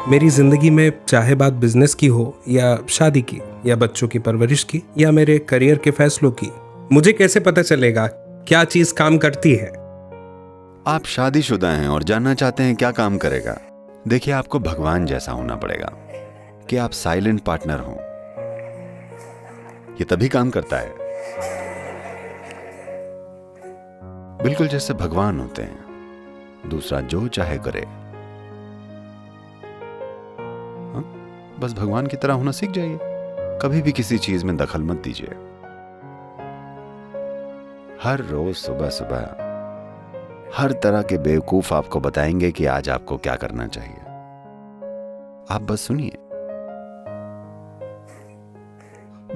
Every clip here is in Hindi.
मेरी ज़िंदगी में चाहे बात बिजनेस की हो या शादी की या बच्चों की परवरिश की या मेरे करियर के फैसलों की, मुझे कैसे पता चलेगा क्या चीज़ काम करती है? आप शादीशुदा हैं और जानना चाहते हैं क्या काम करेगा। देखिए, आपको भगवान जैसा होना पड़ेगा कि आप साइलेंट पार्टनर हो। ये तभी काम करता है, बिल्कुल जैसे भगवान होते हैं। दूसरा जो चाहे करे, हाँ? बस भगवान की तरह होना सीख जाइए। कभी भी किसी चीज में दखल मत दीजिए। हर रोज सुबह सुबह हर तरह के बेवकूफ आपको बताएंगे कि आज आपको क्या करना चाहिए। आप बस सुनिए,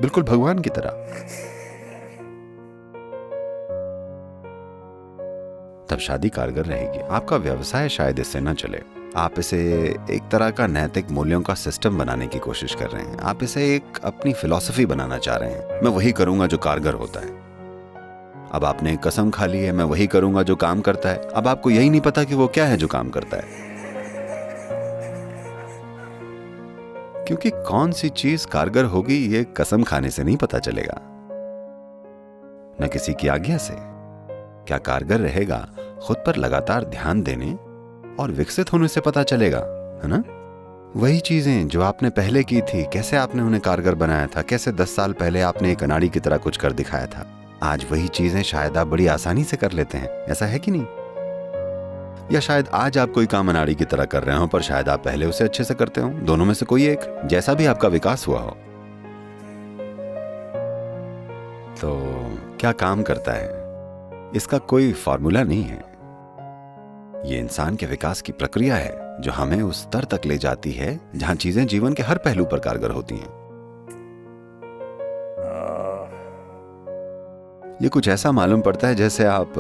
बिल्कुल भगवान की तरह। तब शादी कारगर रहेगी। आपका व्यवसाय शायद इससे न चले। आप इसे एक तरह का नैतिक मूल्यों का सिस्टम बनाने की कोशिश कर रहे हैं। आप इसे एक अपनी फिलॉसफी बनाना चाह रहे हैं। मैं वही करूंगा जो कारगर होता है। अब आपने एक कसम खा ली है, मैं वही करूंगा जो काम करता है। अब आपको यही नहीं पता कि वो क्या है जो काम करता है, क्योंकि कौन सी चीज कारगर होगी ये कसम खाने से नहीं पता चलेगा, न किसी की आज्ञा से। क्या कारगर रहेगा, खुद पर लगातार ध्यान देने और विकसित होने से पता चलेगा, है ना? वही चीजें जो आपने पहले की थी, कैसे आपने उन्हें कारगर बनाया था, कैसे 10 साल पहले आपने एक अनाड़ी की तरह कुछ कर दिखाया था, आज वही चीजें शायद आप बड़ी आसानी से कर लेते हैं। ऐसा है कि नहीं? या शायद आज आप कोई काम अनाड़ी की तरह कर रहे हो, पर शायद आप पहले उसे अच्छे से करते हो। दोनों में से कोई एक, जैसा भी आपका विकास हुआ हो। तो क्या काम करता है, इसका कोई फॉर्मूला नहीं है। ये इंसान के विकास की प्रक्रिया है जो हमें उस स्तर तक ले जाती है जहां चीजें जीवन के हर पहलू पर कारगर होती हैं। ये कुछ ऐसा मालूम पड़ता है जैसे आप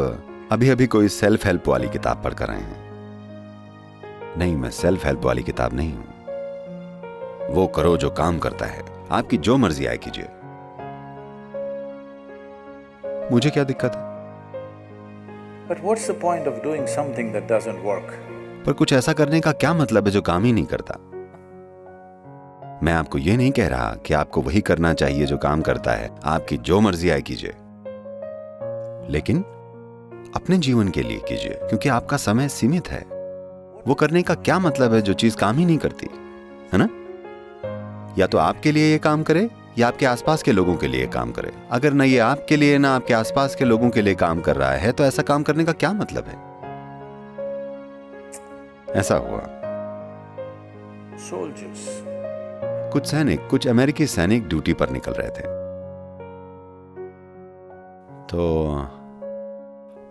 अभी अभी कोई सेल्फ हेल्प वाली किताब पढ़ कर रहे हैं। नहीं, मैं सेल्फ हेल्प वाली किताब नहीं हूं। वो करो जो काम करता है। आपकी जो मर्जी आए कीजिए, मुझे क्या दिक्कत है? But what's the point of doing something that doesn't work? पर कुछ ऐसा करने का क्या मतलब है जो काम ही नहीं करता? मैं आपको यह नहीं कह रहा कि आपको वही करना चाहिए जो काम करता है। आपकी जो मर्जी आए कीजिए, लेकिन अपने जीवन के लिए कीजिए, क्योंकि आपका समय सीमित है। वो करने का क्या मतलब है जो चीज काम ही नहीं करती, है ना? या तो आपके लिए ये काम करे या आपके आसपास के लोगों के लिए काम करे। अगर ना ये आपके लिए ना आपके आसपास के लोगों के लिए काम कर रहा है, तो ऐसा काम करने का क्या मतलब है? ऐसा हुआ, Soldiers. कुछ सैनिक, कुछ अमेरिकी सैनिक ड्यूटी पर निकल रहे थे। तो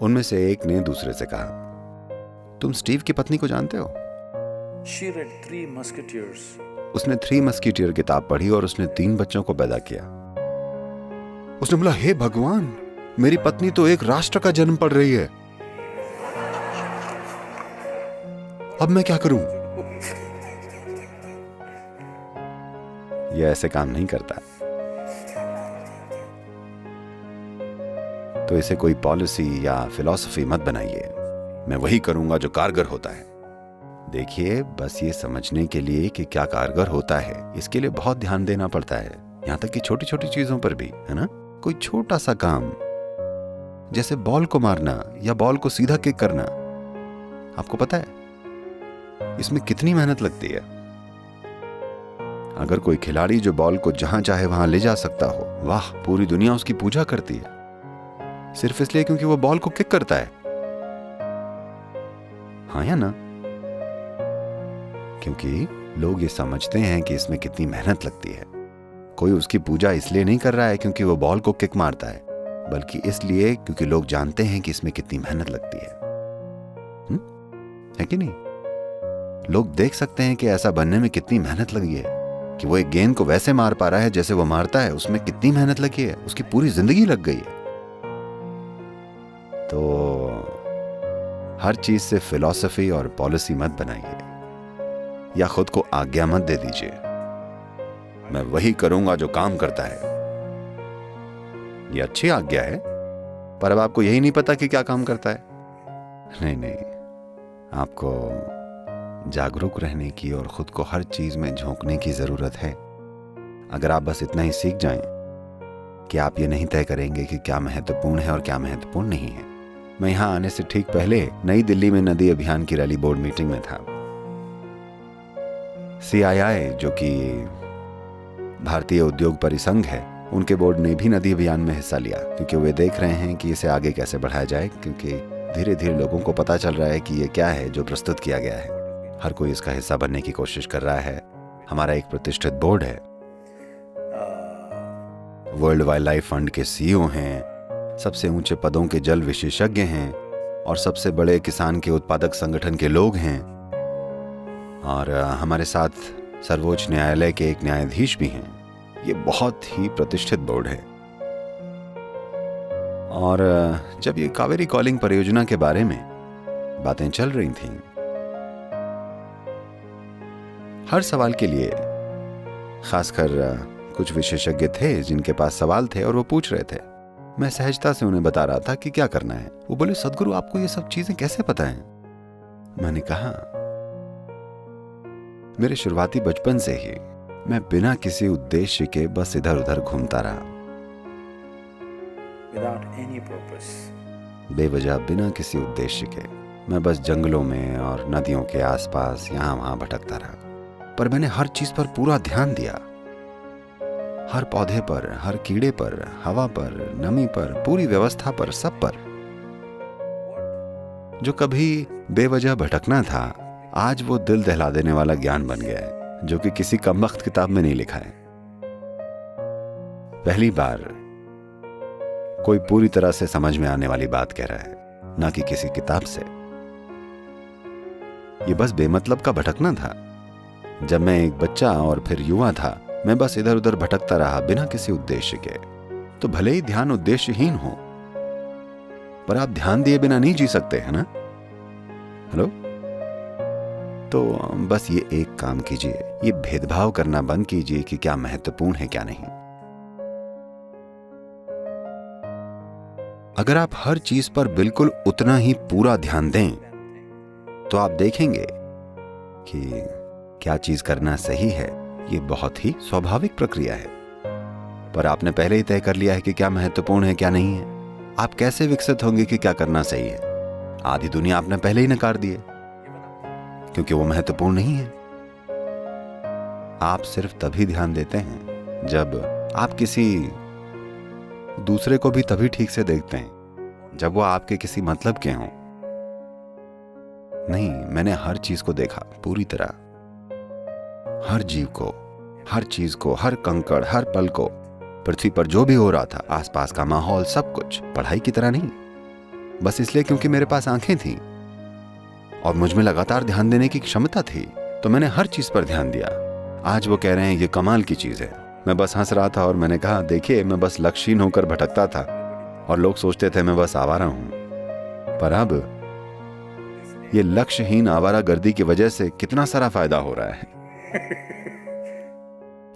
उनमें से एक ने दूसरे से कहा, तुम स्टीव की पत्नी को जानते हो? She read Three Musketeers. उसने 3 मस्कीटियर किताब पढ़ी और उसने 3 बच्चों को पैदा किया। उसने बोला, हे भगवान, मेरी पत्नी तो एक राष्ट्र का जन्म पढ़ रही है। अब मैं क्या करूं? यह ऐसे काम नहीं करता। तो इसे कोई पॉलिसी या फिलॉसफी मत बनाइए। मैं वही करूंगा जो कारगर होता है। देखिए, बस ये समझने के लिए कि क्या कारगर होता है, इसके लिए बहुत ध्यान देना पड़ता है, यहां तक कि छोटी छोटी चीजों पर भी, है ना? कोई छोटा सा काम जैसे बॉल को मारना या बॉल को सीधा किक करना, आपको पता है इसमें कितनी मेहनत लगती है। अगर कोई खिलाड़ी जो बॉल को जहां चाहे वहां ले जा सकता हो, वाह, पूरी दुनिया उसकी पूजा करती है, सिर्फ इसलिए क्योंकि वो बॉल को किक करता है। हाँ या ना? क्योंकि लोग ये समझते हैं कि इसमें कितनी मेहनत लगती है। कोई उसकी पूजा इसलिए नहीं कर रहा है क्योंकि वो बॉल को किक मारता है, बल्कि इसलिए क्योंकि लोग जानते हैं कि इसमें कितनी मेहनत लगती है। है कि नहीं? लोग देख सकते हैं कि ऐसा बनने में कितनी मेहनत लगी है, कि वो एक गेंद को वैसे मार पा रहा है जैसे वो मारता है, उसमें कितनी मेहनत लगी है, उसकी पूरी जिंदगी लग गई है। तो हर चीज से फिलॉसफी और पॉलिसी मत बनाइए या खुद को आज्ञा मत दे दीजिए। मैं वही करूंगा जो काम करता है। ये अच्छी आज्ञा है, पर अब आपको यही नहीं पता कि क्या काम करता है। नहीं नहीं, आपको जागरूक रहने की और खुद को हर चीज में झोंकने की जरूरत है। अगर आप बस इतना ही सीख जाएं कि आप ये नहीं तय करेंगे कि क्या महत्वपूर्ण है और क्या महत्वपूर्ण नहीं है। मैं यहाँ आने से ठीक पहले नई दिल्ली में नदी अभियान की रैली बोर्ड मीटिंग में था। CII, जो कि भारतीय उद्योग परिसंघ है, उनके बोर्ड ने भी नदी अभियान में हिस्सा लिया, क्योंकि वे देख रहे हैं कि इसे आगे कैसे बढ़ाया जाए, क्योंकि धीरे धीरे लोगों को पता चल रहा है कि ये क्या है जो प्रस्तुत किया गया है। हर कोई इसका हिस्सा बनने की कोशिश कर रहा है। हमारा एक प्रतिष्ठित बोर्ड है, वर्ल्ड वाइल्ड लाइफ फंड के CEO हैं, सबसे ऊंचे पदों के जल विशेषज्ञ हैं और सबसे बड़े किसान के उत्पादक संगठन के लोग हैं, और हमारे साथ सर्वोच्च न्यायालय के एक न्यायाधीश भी हैं। ये बहुत ही प्रतिष्ठित बोर्ड है। और जब ये कावेरी कॉलिंग परियोजना के बारे में बातें चल रही थीं, हर सवाल के लिए खासकर कुछ विशेषज्ञ थे जिनके पास सवाल थे और वो पूछ रहे थे। मैं सहजता से उन्हें बता रहा था कि क्या करना है। वो बोले, सदगुरु आपको ये सब चीजें कैसे पता हैं? मैंने कहा, मेरे शुरुआती बचपन से ही मैं बिना किसी उद्देश्य के बस इधर उधर घूमता रहा, Without any purpose. बेवजह बिना किसी उद्देश्य के। मैं बस जंगलों में और नदियों के आसपास यहाँ वहां भटकता रहा, पर मैंने हर चीज पर पूरा ध्यान दिया। हर पौधे पर, हर कीड़े पर, हवा पर, नमी पर, पूरी व्यवस्था पर, सब पर। जो कभी बेवजह भटकना था, आज वो दिल दहला देने वाला ज्ञान बन गया है, जो कि किसी कमबख्त किताब में नहीं लिखा है। पहली बार कोई पूरी तरह से समझ में आने वाली बात कह रहा है, ना कि किसी किताब से। ये बस बेमतलब का भटकना था। जब मैं एक बच्चा और फिर युवा था, मैं बस इधर उधर भटकता रहा बिना किसी उद्देश्य के। तो भले ही ध्यान उद्देश्यहीन हो, पर आप ध्यान दिए बिना नहीं जी सकते, है ना? हेलो? तो बस ये एक काम कीजिए, ये भेदभाव करना बंद कीजिए कि क्या महत्वपूर्ण है क्या नहीं। अगर आप हर चीज पर बिल्कुल उतना ही पूरा ध्यान दें, तो आप देखेंगे कि क्या चीज करना सही है। ये बहुत ही स्वाभाविक प्रक्रिया है, पर आपने पहले ही तय कर लिया है कि क्या महत्वपूर्ण है क्या नहीं है। आप कैसे विकसित होंगे कि क्या करना सही है? आधी दुनिया आपने पहले ही नकार दी है, क्योंकि वो महत्वपूर्ण नहीं है। आप सिर्फ तभी ध्यान देते हैं जब आप किसी दूसरे को भी तभी ठीक से देखते हैं जब वो आपके किसी मतलब के हों। नहीं, मैंने हर चीज को देखा पूरी तरह, हर जीव को, हर चीज को, हर कंकड़, हर पल को, पृथ्वी पर जो भी हो रहा था, आसपास का माहौल, सब कुछ। पढ़ाई की तरह नहीं, बस इसलिए क्योंकि मेरे पास आंखें थी और मुझ में लगातार ध्यान देने की क्षमता थी, तो मैंने हर चीज पर ध्यान दिया। आज वो कह रहे हैं ये कमाल की चीज है। मैं बस हंस रहा था और मैंने कहा, देखिए, मैं बस लक्ष्यहीन होकर भटकता था और लोग सोचते थे मैं बस आवारा हूं, पर अब ये लक्ष्यहीन आवारागर्दी की वजह से कितना सारा फायदा हो रहा है।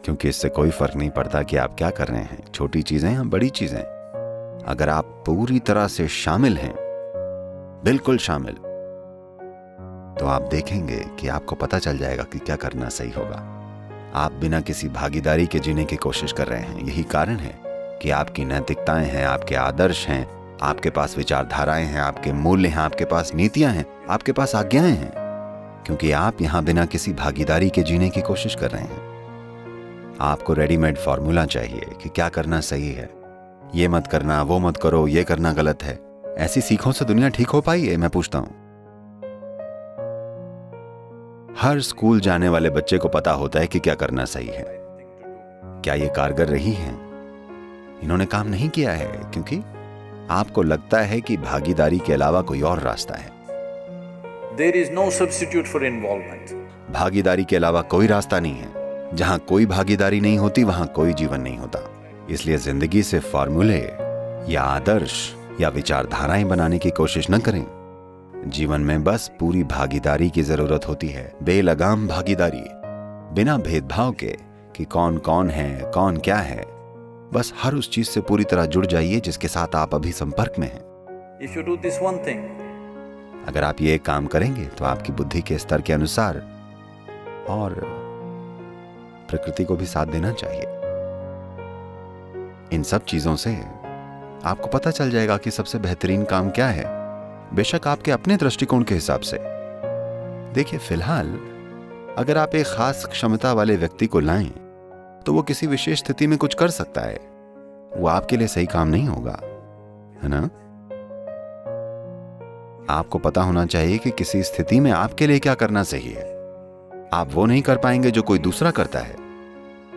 क्योंकि इससे कोई फर्क नहीं पड़ता कि आप क्या कर रहे हैं, छोटी चीजें या बड़ी चीजें। अगर आप पूरी तरह से शामिल हैं, बिल्कुल शामिल, तो आप देखेंगे कि आपको पता चल जाएगा कि क्या करना सही होगा। आप बिना किसी भागीदारी के जीने की कोशिश कर रहे हैं। यही कारण है कि आपकी नैतिकताएं हैं, आपके आदर्श हैं, आपके पास विचारधाराएं हैं, आपके मूल्य हैं, आपके पास नीतियां हैं, आपके पास आज्ञाएं हैं, क्योंकि आप यहां बिना किसी भागीदारी के जीने की कोशिश कर रहे हैं। आपको रेडीमेड फॉर्मूला चाहिए कि क्या करना सही है। ये मत करना, वो मत करो, ये करना गलत है। ऐसी सीखों से दुनिया ठीक हो पाई है? मैं पूछता हूं। हर स्कूल जाने वाले बच्चे को पता होता है कि क्या करना सही है। क्या ये कारगर रही है? इन्होंने काम नहीं किया है क्योंकि आपको लगता है कि भागीदारी के अलावा कोई और रास्ता है। There is no substitute for involvement. भागीदारी के अलावा कोई रास्ता नहीं है। जहां कोई भागीदारी नहीं होती वहां कोई जीवन नहीं होता। इसलिए जिंदगी से फॉर्मूले या आदर्श या विचारधाराएं बनाने की कोशिश न करें। जीवन में बस पूरी भागीदारी की जरूरत होती है, बेलगाम भागीदारी, बिना भेदभाव के कि कौन कौन है, कौन क्या है। बस हर उस चीज से पूरी तरह जुड़ जाइए जिसके साथ आप अभी संपर्क में हैं। If you do this one thing, अगर आप ये काम करेंगे तो आपकी बुद्धि के स्तर के अनुसार और प्रकृति को भी साथ देना चाहिए। इन सब चीजों से आपको पता चल जाएगा कि सबसे बेहतरीन काम क्या है, बेशक आपके अपने दृष्टिकोण के हिसाब से। देखिए, फिलहाल अगर आप एक खास क्षमता वाले व्यक्ति को लाएं तो वो किसी विशेष स्थिति में कुछ कर सकता है, वो आपके लिए सही काम नहीं होगा, है ना? आपको पता होना चाहिए कि किसी स्थिति में आपके लिए क्या करना सही है। आप वो नहीं कर पाएंगे जो कोई दूसरा करता है।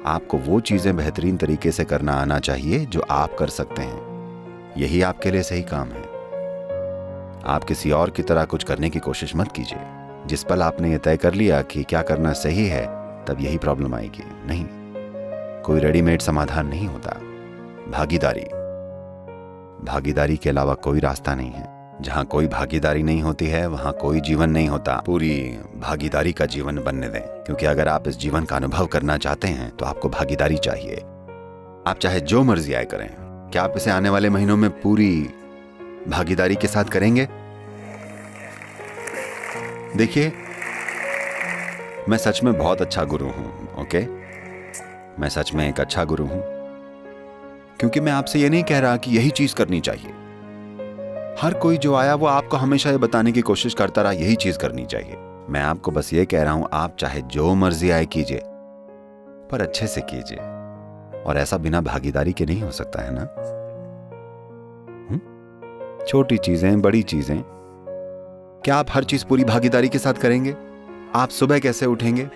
आपको वो चीजें बेहतरीन तरीके से करना आना चाहिए जो आप कर सकते हैं। यही आपके लिए सही काम है। आप किसी और की तरह कुछ करने की कोशिश मत कीजिए। जिस पल आपने ये तय कर लिया कि क्या करना सही है, तब यही प्रॉब्लम आएगी। नहीं, कोई रेडीमेड समाधान नहीं होता। भागीदारी के अलावा कोई रास्ता नहीं है। जहां कोई भागीदारी नहीं होती है वहां कोई जीवन नहीं होता। पूरी भागीदारी का जीवन बनने दें, क्योंकि अगर आप इस जीवन का अनुभव करना चाहते हैं तो आपको भागीदारी चाहिए। आप चाहे जो मर्जी आए करें, क्या आप इसे आने वाले महीनों में पूरी भागीदारी के साथ करेंगे? देखिए, मैं सच में बहुत अच्छा गुरु हूं, ओके? मैं सच में एक अच्छा गुरु हूं, क्योंकि मैं आपसे ये नहीं कह रहा कि यही चीज करनी चाहिए। हर कोई जो आया वो आपको हमेशा ये बताने की कोशिश करता रहा यही चीज करनी चाहिए। मैं आपको बस ये कह रहा हूं, आप चाहे जो मर्जी आए कीजिए, पर अच्छे से कीजिए। और ऐसा बिना भागीदारी के नहीं हो सकता, है ना? छोटी चीजें, बड़ी चीजें, क्या आप हर चीज पूरी भागीदारी के साथ करेंगे? आप सुबह कैसे उठेंगे?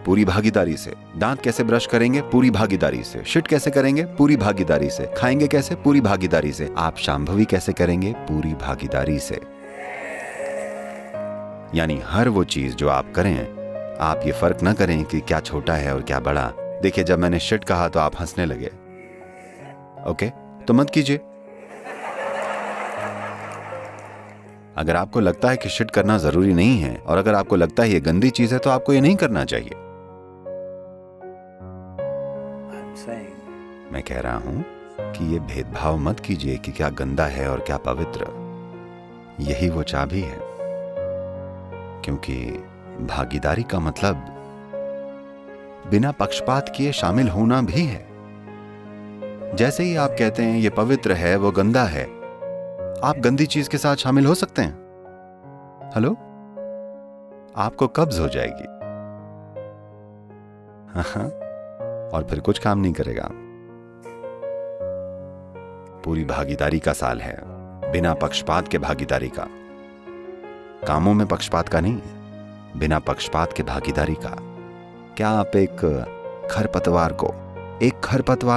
पूरी भागीदारी से। दांत कैसे ब्रश करेंगे? पूरी भागीदारी से। शिट कैसे करेंगे? पूरी भागीदारी से। खाएंगे कैसे? पूरी भागीदारी से। आप शांभवी कैसे करेंगे? पूरी भागीदारी से। यानी हर वो चीज जो आप करें, आप ये फर्क ना करें कि क्या छोटा है और क्या बड़ा। देखिए, जब मैंने शिट कहा तो आप हंसने लगे, ओके? तो मत कीजिए। अगर आपको लगता है कि शिट करना जरूरी नहीं है, और अगर आपको लगता है ये गंदी चीज है, तो आपको ये नहीं करना चाहिए। मैं कह रहा हूं कि ये भेदभाव मत कीजिए कि क्या गंदा है और क्या पवित्र। यही वो चाबी है, क्योंकि भागीदारी का मतलब बिना पक्षपात किए शामिल होना भी है। जैसे ही आप कहते हैं ये पवित्र है, वो गंदा है, आप गंदी चीज के साथ शामिल हो सकते हैं। हेलो, आपको कब्ज हो जाएगी। हाँ, और फिर कुछ काम नहीं करेगा। पूरी भागीदारी का साल है, बिना पक्षपात के भागीदारी का। कामों में पक्षपात का नहीं, बिना पक्षपात के भागीदारी का। क्या आप एक खरपतवार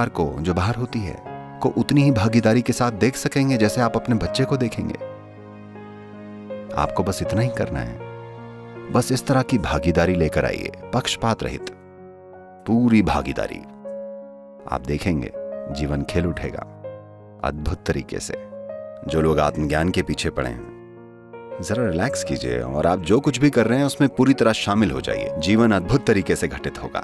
को जो बाहर होती है को उतनी ही भागीदारी के साथ देख सकेंगे जैसे आप अपने बच्चे को देखेंगे? आपको बस इतना ही करना है। बस इस तरह की भागीदारी लेकर आइए, पक्षपात रहित पूरी भागीदारी। आप देखेंगे जीवन खिल उठेगा अद्भुत तरीके से। जो लोग आत्मज्ञान के पीछे पड़े हैं, जरा रिलैक्स कीजिए और आप जो कुछ भी कर रहे हैं उसमें पूरी तरह शामिल हो जाइए। जीवन अद्भुत तरीके से घटित होगा।